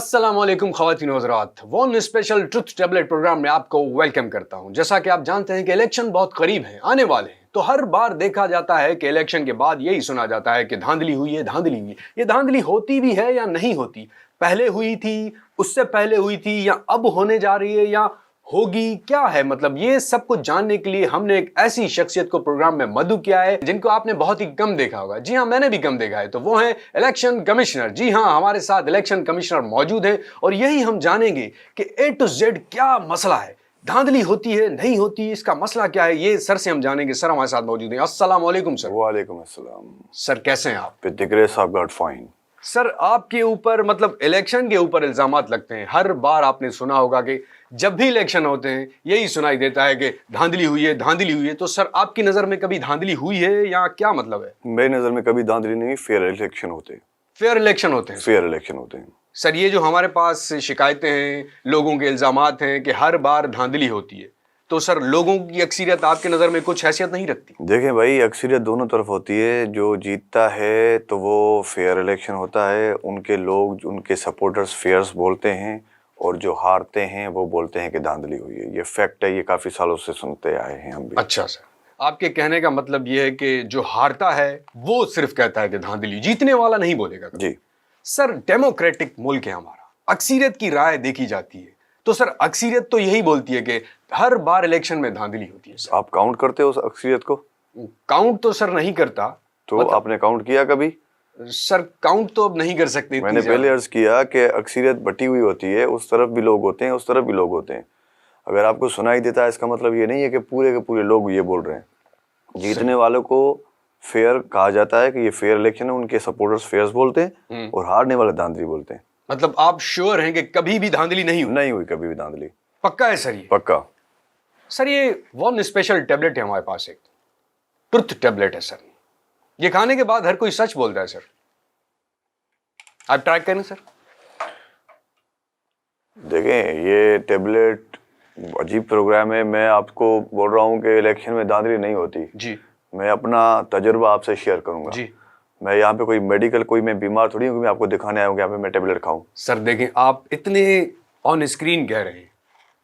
अस्सलामुअलैकुम ख़वातीन व हज़रात, one special truth tablet program में आपको वेलकम करता हूं। जैसा कि आप जानते हैं कि इलेक्शन बहुत करीब है, आने वाले हैं, तो हर बार देखा जाता है कि इलेक्शन के बाद यही सुना जाता है कि धांधली हुई है, धांधली हुई है। ये धांधली होती भी है या नहीं होती, पहले हुई थी, उससे पहले हुई थी, या अब होने जा रही है, या होगी, क्या है मतलब। ये सब कुछ जानने के लिए हमने एक ऐसी शख्सियत को प्रोग्राम में मदऊ किया है जिनको आपने बहुत ही कम देखा होगा। जी हाँ, मैंने भी कम देखा है। तो वो है इलेक्शन कमिश्नर। जी हाँ, हमारे साथ इलेक्शन कमिश्नर मौजूद हैं और यही हम जानेंगे कि A to Z क्या मसला है, धांधली होती है नहीं होती, इसका मसला क्या है, ये सर से हम जानेंगे। सर हमारे साथ मौजूद हैं। अस्सलाम वालेकुम सर। वालेकुम अस्सलाम। सर कैसे हैं आप? With the grace of God fine. Sir आपके ऊपर मतलब इलेक्शन के ऊपर इल्जामात लगते हैं। हर बार आपने सुना होगा कि जब भी इलेक्शन होते हैं यही सुनाई देता है कि धांधली हुई है, धांधली हुई है। तो सर आपकी नजर में कभी धांधली हुई है या क्या मतलब है? मेरी नजर में कभी धांधली नहीं, फेयर इलेक्शन होते हैं। फेयर इलेक्शन होते हैं? फेयर इलेक्शन होते हैं सर। ये जो हमारे पास शिकायतें हैं, लोगों के इल्जामात हैं कि हर बार धांधली होती है, तो सर लोगों की अक्सरियत आपकी नज़र में कुछ हैसियत नहीं रखती? देखें भाई, अक्सरियत दोनों तरफ होती है। जो जीतता है तो वो फेयर इलेक्शन होता है, उनके लोग, उनके सपोर्टर्स फेयर्स बोलते हैं, और जो हारते हैं वो बोलते हैं कि धांधली हुई है। ये फैक्ट है, ये काफ़ी सालों से सुनते आए हैं हम भी। अच्छा सर, आपके कहने का मतलब ये है कि जो हारता है वो सिर्फ कहता है कि धांधली, जीतने वाला नहीं बोलेगा कभी। जी सर डेमोक्रेटिक मुल्क है हमारा, अक्सरियत की राय देखी जाती है, तो सर अक्सरियत तो यही बोलती है कि हर बार इलेक्शन में धांधली होती है। सर आप काउंट करते हो उस अक्सरियत को? काउंट तो सर नहीं करता। तो मतलब आपने काउंट किया कभी? सर काउंट तो अब नहीं कर सकते। मैंने पहले अर्ज किया कि अक्सरियत बटी हुई होती है, उस तरफ भी लोग होते हैं, उस तरफ भी लोग होते हैं। अगर आपको सुनाई देता है, इसका मतलब ये नहीं है कि पूरे के पूरे लोग ये बोल रहे हैं। जीतने वालों को फेयर कहा जाता है कि ये फेयर इलेक्शन है, उनके सपोर्टर्स फेयर्स बोलते हैं, और हारने वाले धांधली बोलते हैं। मतलब आप श्योर हैं कि कभी भी धांधली नहीं हुई? नहीं हुई कभी भी धांधली। पक्का है सर? ये पक्का। सर ये वन स्पेशल टैबलेट है हमारे पास, एक ट्रुथ टैबलेट है सर। ये खाने के बाद हर कोई सच बोलता है सर। आप ट्राई करें सर। देखें, ये टैबलेट अजीब प्रोग्राम है। मैं आपको बोल रहा हूँ कि इलेक्शन में धांधली नहीं होती जी। मैं अपना तजुर्बा आपसे शेयर करूंगा जी। मैं यहाँ पे कोई मेडिकल, कोई मैं बीमार थोड़ी हूँ कि मैं आपको दिखाने आया हूँ कि यहाँ पे मैं टैबलेट खाऊं। सर देखें, आप इतने ऑन स्क्रीन कह रहे हैं,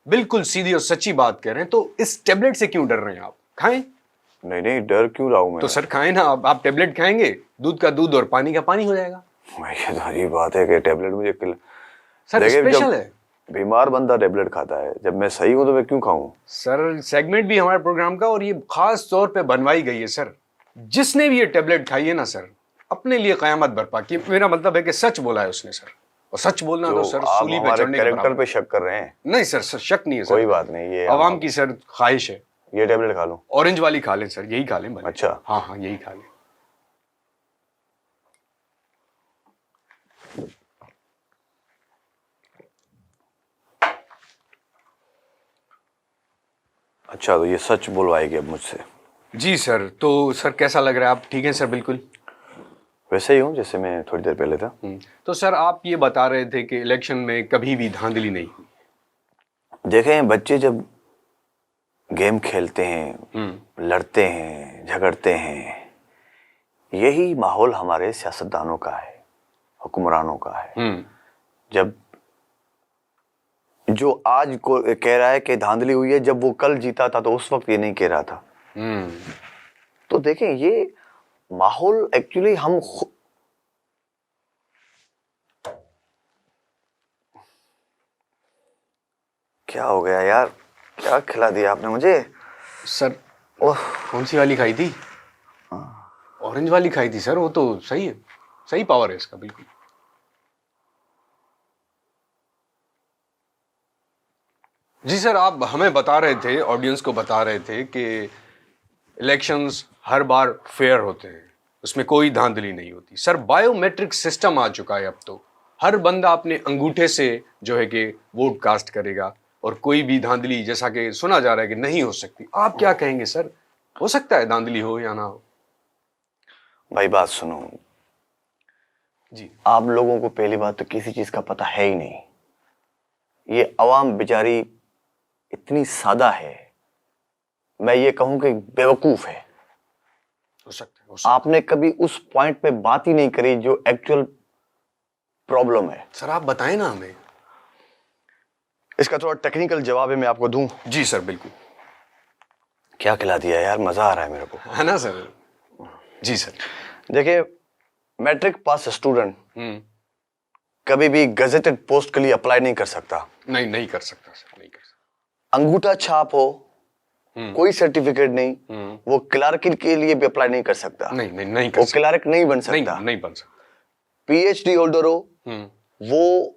बिल्कुल सीधी और सच्ची बात कह रहे हैं, तो इस टैबलेट से क्यों डर रहे हैं आप? खाएं। नहीं नहीं, डर क्यों रहा हूँ मैं? तो सर खाएं ना। आप टैबलेट खाएंगे, दूध का दूध और पानी का पानी हो जाएगा। ये तो अजीब बात है कि टैबलेट मुझे सर स्पेशल है। बीमार बंदा टैबलेट खाता है, जब मैं सही हूँ तो मैं क्यों खाऊं? सर सेगमेंट भी हमारे प्रोग्राम का, और ये खास तौर पे बनवाई गई है सर। जिसने भी ये टैबलेट खाई है ना सर, अपने लिए कयामत बरपा की। मेरा मतलब है कि सच बोला है उसने सर, और सच बोलना तो सर सूली पे चढ़ने के कैरेक्टर पे शक कर रहे हैं। नहीं सर, शक नहीं है सर। कोई बात नहीं, ये आवाम की सर ख्वाहिश है। ये टैबलेट खा लूं? ऑरेंज वाली खा लें सर, यही खा लें भले। अच्छा। हाँ हाँ, यही खा लें। अच्छा, तो ये सच बुलवाएगी अब मुझसे? जी सर। तो सर कैसा लग रहा है? आप ठीक है सर? बिल्कुल वैसे ही हूँ जैसे मैं थोड़ी देर पहले था। तो सर आप ये बता रहे थे कि इलेक्शन में कभी भी धांधली नहीं हुई। देखें, बच्चे जब गेम खेलते हैं, लड़ते हैं, झगड़ते हैं, यही माहौल हमारे सियासतदानों का है, हुक्मरानों का है। जब जो आज को कह रहा है कि धांधली हुई है, जब वो कल जीता था तो उस वक्त ये नहीं कह रहा था। तो देखें, ये माहौल एक्चुअली हम क्या हो गया यार, क्या खिला दिया आपने मुझे? सर ओह, कौन सी वाली खाई थी? ऑरेंज वाली खाई थी सर। वो तो सही है, सही पावर है इसका बिल्कुल। जी सर, आप हमें बता रहे थे, ऑडियंस को बता रहे थे कि इलेक्शंस हर बार फेयर होते हैं, उसमें कोई धांधली नहीं होती। सर बायोमेट्रिक सिस्टम आ चुका है अब तो, हर बंदा अपने अंगूठे से जो है कि वोट कास्ट करेगा, और कोई भी धांधली जैसा कि सुना जा रहा है कि नहीं हो सकती। आप क्या कहेंगे सर, हो सकता है धांधली हो या ना हो? भाई बात सुनो जी। आप लोगों को पहली बात तो किसी चीज का पता है ही नहीं। ये अवाम बेचारी इतनी सादा है, मैं ये कहूं कि बेवकूफ है। हो सकता है। आपने कभी उस पॉइंट पे बात ही नहीं करी जो एक्चुअल प्रॉब्लम है। सर आप बताएं ना हमें। इसका थोड़ा टेक्निकल जवाब है, मैं आपको दूं? जी सर बिल्कुल। क्या खिला दिया यार, मजा आ रहा है मेरे को, है ना सर? जी सर। देखिए, मैट्रिक पास स्टूडेंट हम्म। कभी भी गजेटेड पोस्ट के लिए अप्लाई नहीं कर सकता। नहीं कर सकता सर, नहीं कर सकता। अंगूठा छाप हो, कोई सर्टिफिकेट नहीं, वो क्लर्क के लिए भी अप्लाई नहीं कर सकता। नहीं कर वो सकता। क्लर्क नहीं बन सकता। नहीं बन सकता। पीएचडी होल्डर हो, वो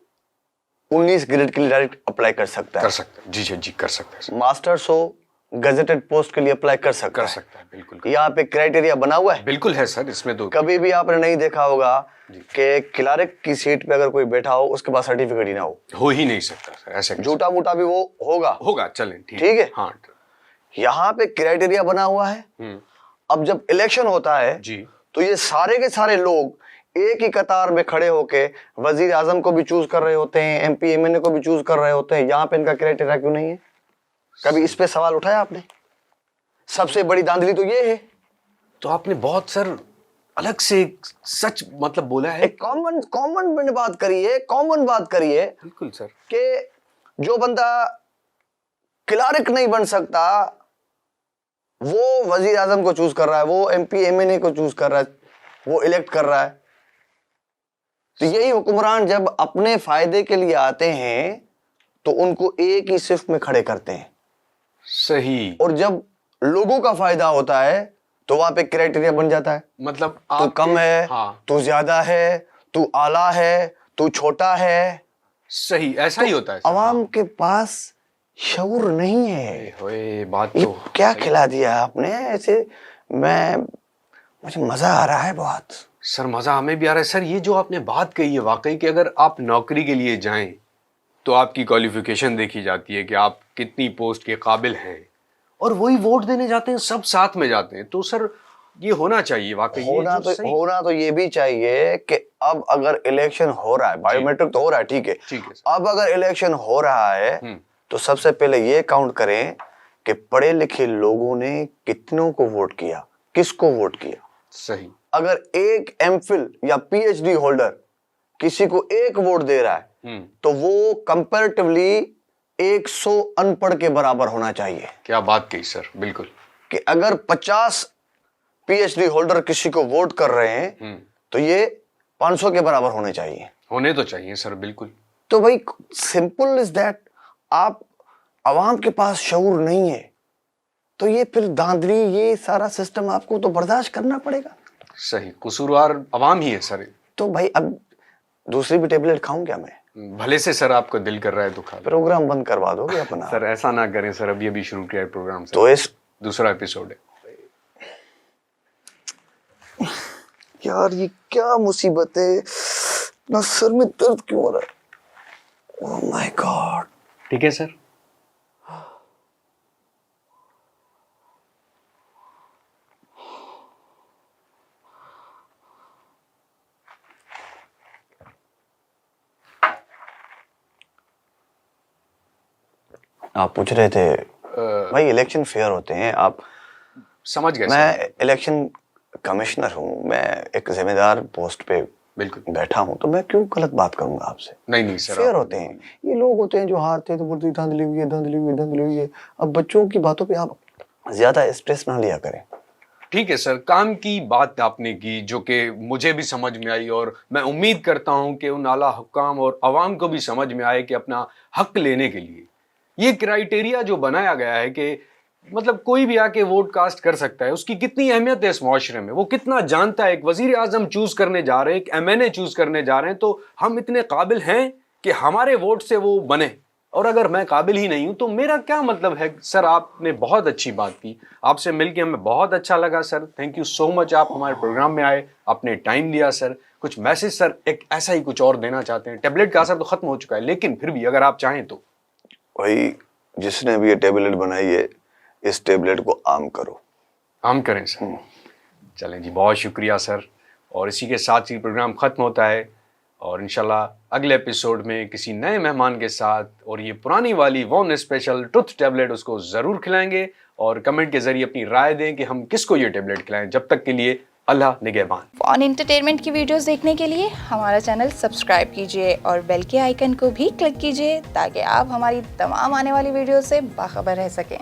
19 ग्रेड के लिए डायरेक्ट अप्लाई कर सकता है। कर सकता है, जी कर सकता है सर। मास्टर्स हो, गजेटेड पोस्ट के लिए अप्लाई कर सकता है बिल्कुल। यहाँ पे क्राइटेरिया बना हुआ है। बिल्कुल है सर, इसमें तो कभी भी आपने नहीं देखा होगा कि क्लर्क की सीट पे अगर कोई बैठा हो उसके पास सर्टिफिकेट ही ना हो ही नहीं सकता सर, ऐसे झूठा मूठा भी वो होगा। चलें ठीक है। हाँ। यहाँ पे क्राइटेरिया बना हुआ है। अब जब इलेक्शन होता है जी, तो ये सारे के सारे लोग एक ही कतार में खड़े होके वजीर आजम को भी चूज कर रहे होते हैं, एमपी एमएनए को भी चूज कर रहे होते हैं। यहाँ पे इनका क्राइटेरिया क्यों नहीं है? कभी इस पे सवाल उठाया आपने? सबसे बड़ी धांधली तो ये है। तो आपने बहुत सर अलग से सच मतलब बोला है। कॉमन बात करिए बिल्कुल सर, कि जो बंदा क्लर्क नहीं बन सकता वो वजीर आजम को चूज कर रहा है, वो एमपी एमएनए को चूज कर रहा है, वो इलेक्ट कर रहा है। तो यही हुक्मरान जब अपने फायदे के लिए आते हैं तो उनको एक ही सिर्फ में खड़े करते हैं। सही। और जब लोगों का फायदा होता है तो वहां पे क्राइटेरिया बन जाता है। मतलब तू कम है, हाँ, तू ज्यादा है, तू आला है, तू छोटा है। सही, ऐसा ही होता है। अवाम के पास शऊर नहीं है। ओए बात ये तो क्या खिला दिया आपने ऐसे। मुझे मजा आ रहा है बहुत। सर मजा हमें भी आ रहा है सर। ये जो आपने बात कही है वाकई कि अगर आप नौकरी के लिए जाएं तो आपकी क्वालिफिकेशन देखी जाती है कि आप कितनी पोस्ट के काबिल हैं, और वही वोट देने जाते हैं, सब साथ में जाते हैं। तो सर ये होना चाहिए वाकई। होना तो ये भी चाहिए कि अब अगर इलेक्शन हो रहा है, बायोमेट्रिक तो हो रहा है, ठीक है, अब अगर इलेक्शन हो रहा है तो सबसे पहले ये काउंट करें कि पढ़े लिखे लोगों ने कितनों को वोट किया, किसको वोट किया। सही। अगर एक एमफिल या पीएचडी होल्डर किसी को एक वोट दे रहा है तो वो कंपैरेटिवली 100 अनपढ़ के बराबर होना चाहिए। क्या बात कही सर, बिल्कुल। कि अगर 50 पीएचडी होल्डर किसी को वोट कर रहे हैं तो ये 500 के बराबर होने चाहिए। होने तो चाहिए सर, बिल्कुल। तो भाई सिंपल इज दैट। आप अवाम के पास शऊर नहीं है तो ये फिर धांधली, ये सारा सिस्टम आपको तो बर्दाश्त करना पड़ेगा। सही, कसूरवार अवाम ही है सर। तो भाई अब दूसरी भी टेबलेट खाऊं क्या मैं? भले से सर आपको दिल कर रहा है तो खा लो। प्रोग्राम बंद करवा दोगे अपना? सर ऐसा ना करें सर, अभी शुरू किया है प्रोग्राम सर। तो इस दूसरा एपिसोड है यार, ये क्या मुसीबत है ना, सर में दर्द क्यों हो रहा है? Oh my God. ठीक है सर। आप पूछ रहे थे भाई इलेक्शन फेयर होते हैं, आप समझ गए। मैं इलेक्शन कमिश्नर हूँ, मैं एक जिम्मेदार पोस्ट पे बिल्कुल बैठा हूँ, तो मैं क्यों गलत बात करूंगा आपसे? नहीं सर, फेयर होते हैं। ये लोग होते हैं जो हारते हैं तो बोलते धांधली हुई है। अब बच्चों की बातों पे आप ज्यादा स्ट्रेस ना लिया करें। ठीक है सर। काम की बात आपने की जो कि मुझे भी समझ में आई, और मैं उम्मीद करता हूं कि उन आला हुक्काम और अवाम को भी समझ में आए कि अपना हक लेने के लिए ये क्राइटेरिया जो बनाया गया है कि मतलब कोई भी आके वोट कास्ट कर सकता है, उसकी कितनी अहमियत है इस मुआशरे में, वो कितना जानता है। एक वजीर आजम चूज करने जा रहे हैं, एक एमएनए चूज करने जा रहे हैं, तो हम इतने काबिल हैं कि हमारे वोट से वो बने। और अगर मैं काबिल ही नहीं हूं तो मेरा क्या मतलब है? सर आपने बहुत अच्छी बात की, आपसे मिलके हमें बहुत अच्छा लगा sir. Thank you so much, आप हमारे प्रोग्राम में आए, आपने टाइम दिया सर। कुछ मैसेज सर एक ऐसा ही कुछ और देना चाहते हैं? टेबलेट का असर तो खत्म हो चुका है, लेकिन फिर भी अगर आप चाहें तो। भाई जिसने भी ये टेबलेट बनाई है, इस टेबलेट को आम करो। आम करें सर। चलें जी, बहुत शुक्रिया सर। और इसी के साथ ही प्रोग्राम ख़त्म होता है, और इंशाल्लाह अगले एपिसोड में किसी नए मेहमान के साथ, और ये पुरानी वाली वन स्पेशल ट्रुथ टेबलेट उसको ज़रूर खिलाएंगे, और कमेंट के ज़रिए अपनी राय दें कि हम किसको ये टेबलेट खिलाएं। जब तक के लिए अल्लाह निगहबान। फन एंटरटेनमेंट की वीडियोस देखने के लिए हमारा चैनल सब्सक्राइब कीजिए और बेल के आइकन को भी क्लिक कीजिए ताकि आप हमारी तमाम आने वाली वीडियो से बाखबर रह सकें।